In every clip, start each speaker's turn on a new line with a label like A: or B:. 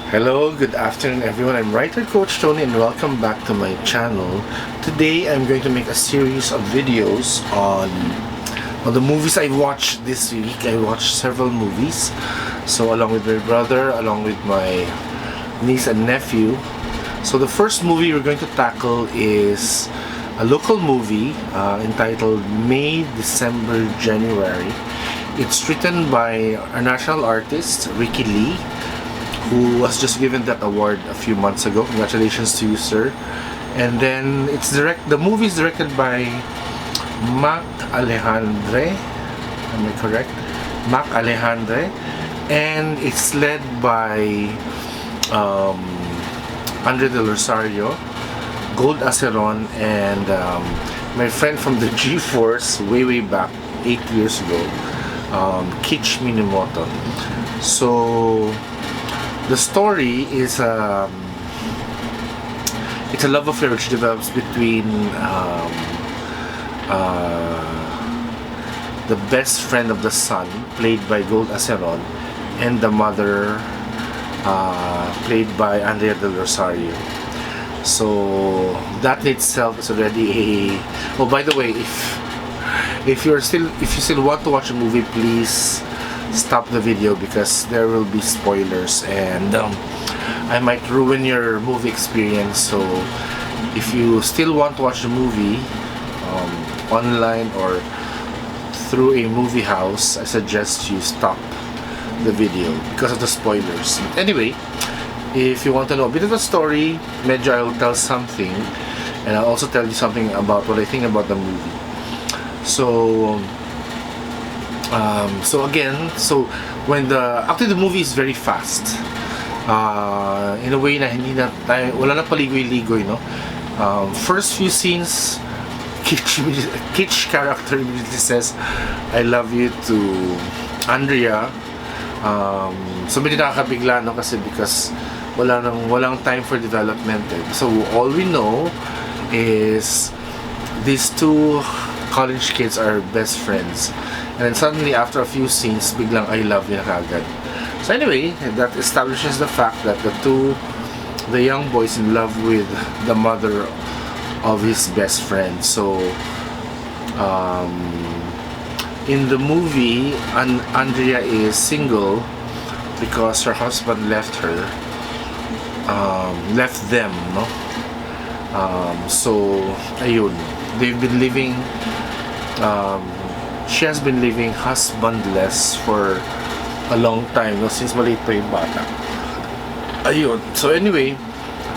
A: Hello, good afternoon everyone. I'm writer Coach Tony and welcome back to my channel. Today I'm going to make a series of videos on the movies I watched this week. I watched several movies. So along with my brother, along with my niece and nephew. So the first movie we're going to tackle is a local movie entitled May, December, January. It's written by a national artist, Ricky Lee, who was just given that award a few months ago. Congratulations to you, sir. And then the movie is directed by Mac Alejandre. Am I correct? Mac Alejandre. And it's led by Andre De Rosario, Gold Aceron, and my friend from the G-Force way back 8 years ago, Kitch Minimoto. So the story is it's a love affair which develops between the best friend of the son, played by Gold Aceron, and the mother, played by Andrea Del Rosario. So that in itself is already a... Oh, by the way, if you still want to watch a movie, please stop the video because there will be spoilers and I might ruin your movie experience. So if you still want to watch the movie online or through a movie house, I suggest you stop the video because of the spoilers. Anyway, if you want to know a bit of the story, medyo I will tell something, and I'll also tell you something about what I think about the movie. So actually the movie is very fast, in a way na hindi na tayo, wala na paligoy-ligoy, no? First few scenes, Kitch character immediately says I love you to Andrea. So medyo nakakabigla, no? Because walang time for development, eh. So all we know is these two college kids are best friends. And then suddenly, after a few scenes, biglang I love you na kagad. So anyway, that establishes the fact that the young boy is in love with the mother of his best friend. So, in the movie, Andrea is single because her husband left them, no? So, ayun, they've been living, she has been living husbandless for a long time, no? Since maliit pa yung bata. Ayun. So anyway,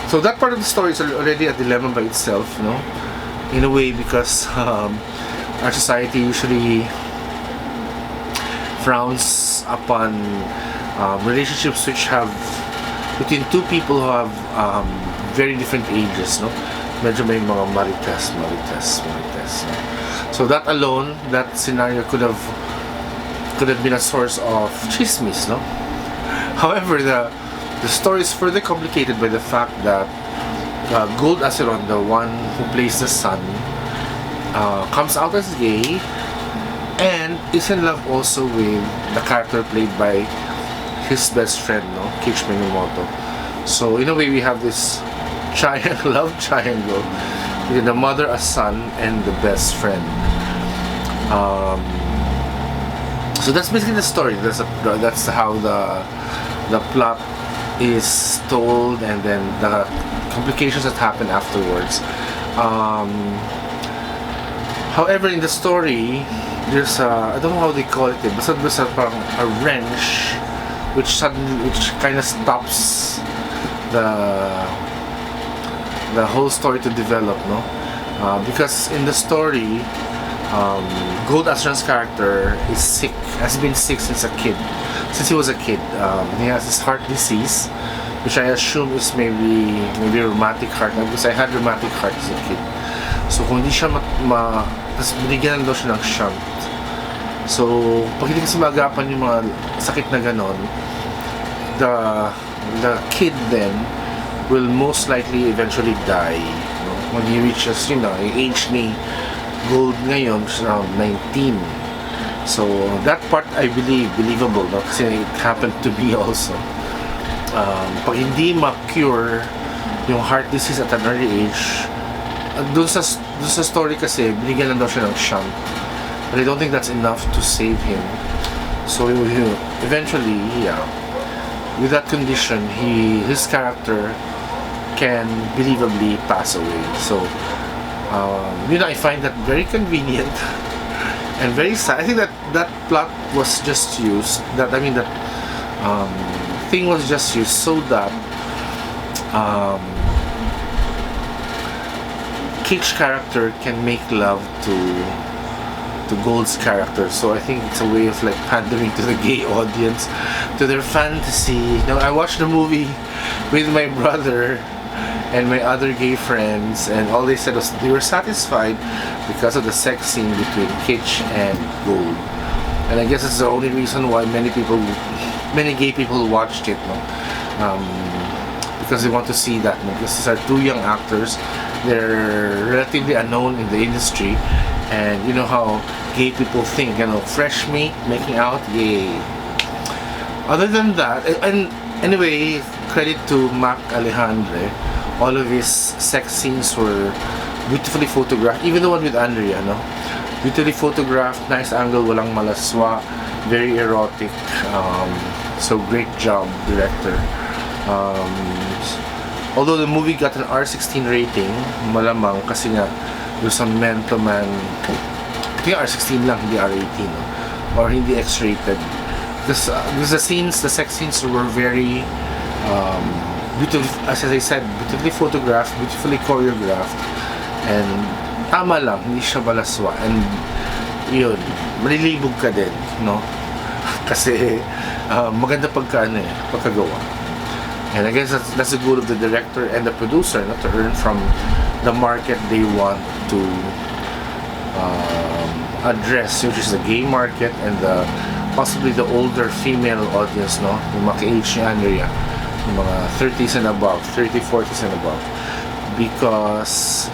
A: so that part of the story is already a dilemma by itself, no? In a way, because our society usually frowns upon relationships which have between two people who have very different ages, no? Medyo may mga marites. No? So that alone, that scenario could have been a source of chismis, no? However, the story is further complicated by the fact that Gold Aceron, the one who plays the son, comes out as gay and is in love also with the character played by his best friend, no, Kitch Minimoto. So in a way, we have this love triangle with the mother, a son, and the best friend. So that's basically the story. That's how the plot is told, and then the complications that happen afterwards. However, in the story, there's I don't know how they call it, but there's a wrench which kind of stops the whole story to develop, no? Because in the story, Gold Aceron's character has been sick since he was a kid. He has this heart disease, which I assume is maybe rheumatic heart, because I had rheumatic heart as a kid. So kung hindi siya tapos binigyan daw siya ng shunt. So pag hindi kasi maagapan yung mga sakit na ganon, the kid then will most likely eventually die, no? When he reaches, yung age ni Gold ngayon, is around 19. So that part I believe believable, no? Kasi it happened to me also. pag hindi ma-cure yung heart disease at an early age, dun sa story kasi, binigyan lang daw siya ng shunt. But I don't think that's enough to save him. So eventually, yeah, with that condition, his character can believably pass away. So, I find that very convenient and very sad. I think that plot was just used. That thing was just used so that Kit's character can make love to Gold's character. So I think it's a way of like pandering to the gay audience, to their fantasy. I watched the movie with my brother and my other gay friends, and all they said was they were satisfied because of the sex scene between Kitch and Gold. And I guess it's the only reason why many gay people watched it, because they want to see that. Because these are two young actors, they're relatively unknown in the industry, and you know how gay people think, fresh meat, making out, yay. Other than that, and anyway, credit to Mac Alejandre, all of his sex scenes were beautifully photographed, even the one with Andrea, beautifully photographed, nice angle, walang malaswa, very erotic, so great job, director. Although the movie got an R16 rating, malamang kasi nga there's some men to man, I think R16 lang, hindi R18, or hindi X-rated. Because the sex scenes were very beautiful, as I said, beautifully photographed, beautifully choreographed, and tama lang, hindi siya balaswa. And yun, malilibog ka din, kasi maganda pagkagawa. And I guess that's the goal of the director and the producer, to earn from the market they want to address, which is the gay market and possibly the older female audience, yung mga age ni Andrea, yung mga 30s and above, 30, 40s and above. Because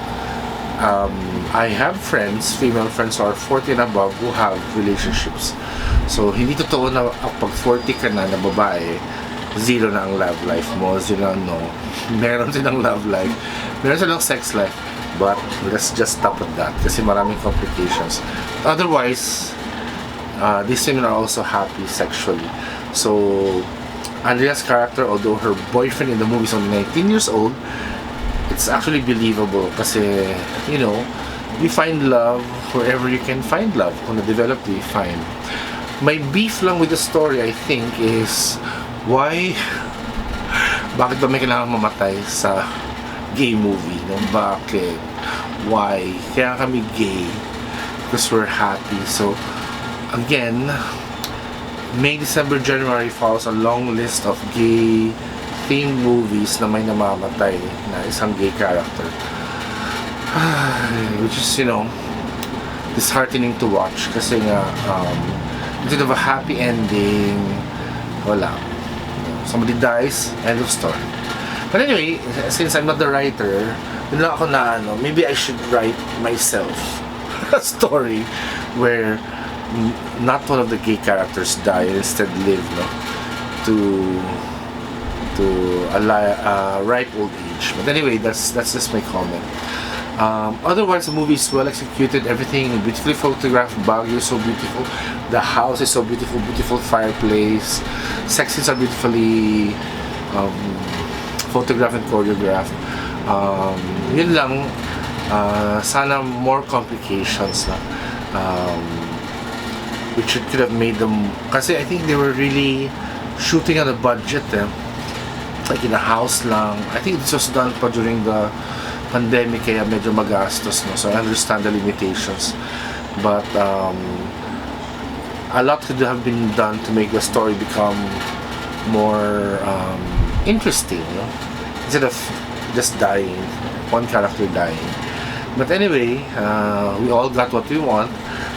A: I have friends, female friends who are 40 and above who have relationships. So hindi totoo na pag 40 ka na babae, zero na ang love life mo, meron silang love life, meron silang sex life, but let's just stop at that kasi maraming complications. Otherwise, these women are also happy sexually. So Andrea's character, although her boyfriend in the movie is only 19 years old, it's actually believable kasi, you find love wherever you can find love. Kung na-develop, you find. My beef lang with the story, I think, is bakit ba may kailangan mamatay sa gay movie? Bakit? Why? Kaya kami gay because we're happy. So again, May, December, January follows a long list of gay themed movies na may namamatay na isang gay character, which is disheartening to watch kasi nga instead of a happy ending, wala. Somebody dies, end of story. But anyway, since I'm not the writer, yun lang ako na maybe I should write myself a story where not one of the gay characters die and instead live to a ripe old age. But anyway, that's just my comment. Otherwise, the movie is well executed, everything beautifully photographed, Baguio is so beautiful, the house is so beautiful, beautiful fireplace, sex scenes are beautifully photographed and choreographed. Yun lang, sana more complications which could have made them, kasi I think they were really shooting on a budget, like in a house lang. I think this was done pa during the pandemic, kaya medyo magastos, so I understand the limitations, but a lot could have been done to make the story become more interesting, instead of just dying, one character dying. But anyway, we all got what we want,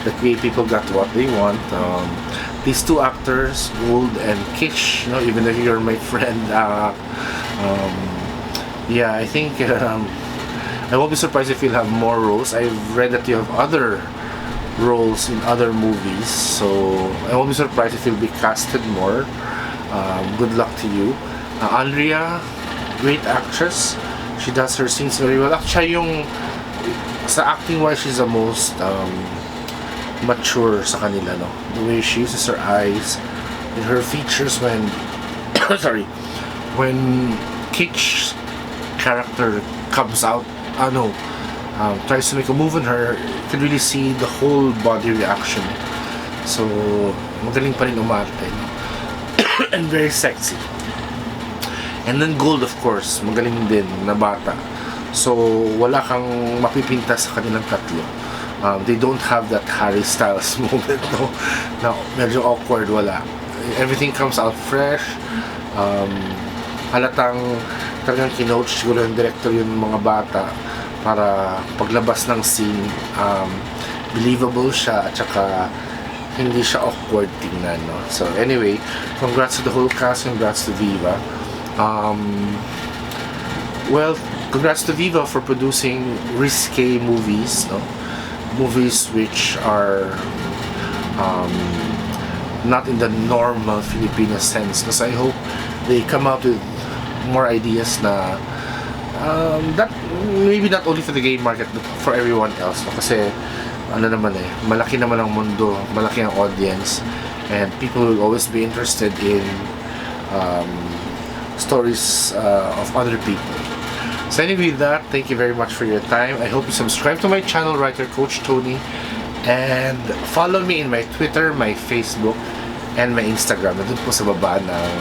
A: the gay people got what they want. These two actors, Gold and Kitch, even if you're my friend, yeah, I think I won't be surprised if you'll have more roles. I've read that you have other roles in other movies, so I won't be surprised if you'll be casted more. Good luck to you. Andrea, great actress. She does her scenes very well. Actually, yung sa acting wise, she's the most mature sa kanila, no? The way she uses her eyes and her features when sorry, when Kitsch's character comes out, tries to make a move on her, you can really see the whole body reaction. So, magaling pa rin umarte, no? And very sexy. And then Gold, of course, magaling din na bata. So, wala kang mapipinta sa kanilang tatlo. They don't have that Harry Styles moment, no? Na medyo awkward, wala. Everything comes out fresh. Halatang talagang kinoach siguro yung director yung mga bata para paglabas ng scene, believable siya at saka hindi siya awkward tingnan, no? So anyway, congrats to the whole cast, congrats to Viva. Well, congrats to Viva for producing risque movies, no? Movies which are not in the normal Filipino sense, because I hope they come out with more ideas na that maybe not only for the gay market but for everyone else, no? Kasi ano naman malaki naman ang mundo, malaki ang audience, and people will always be interested in stories of other people. So anyway, with that, thank you very much for your time. I hope you subscribe to my channel, Writer Coach Tony, and follow me in my Twitter, my Facebook, and my Instagram. Nandun po sa baba ng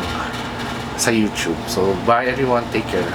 A: sa YouTube. So bye everyone, take care.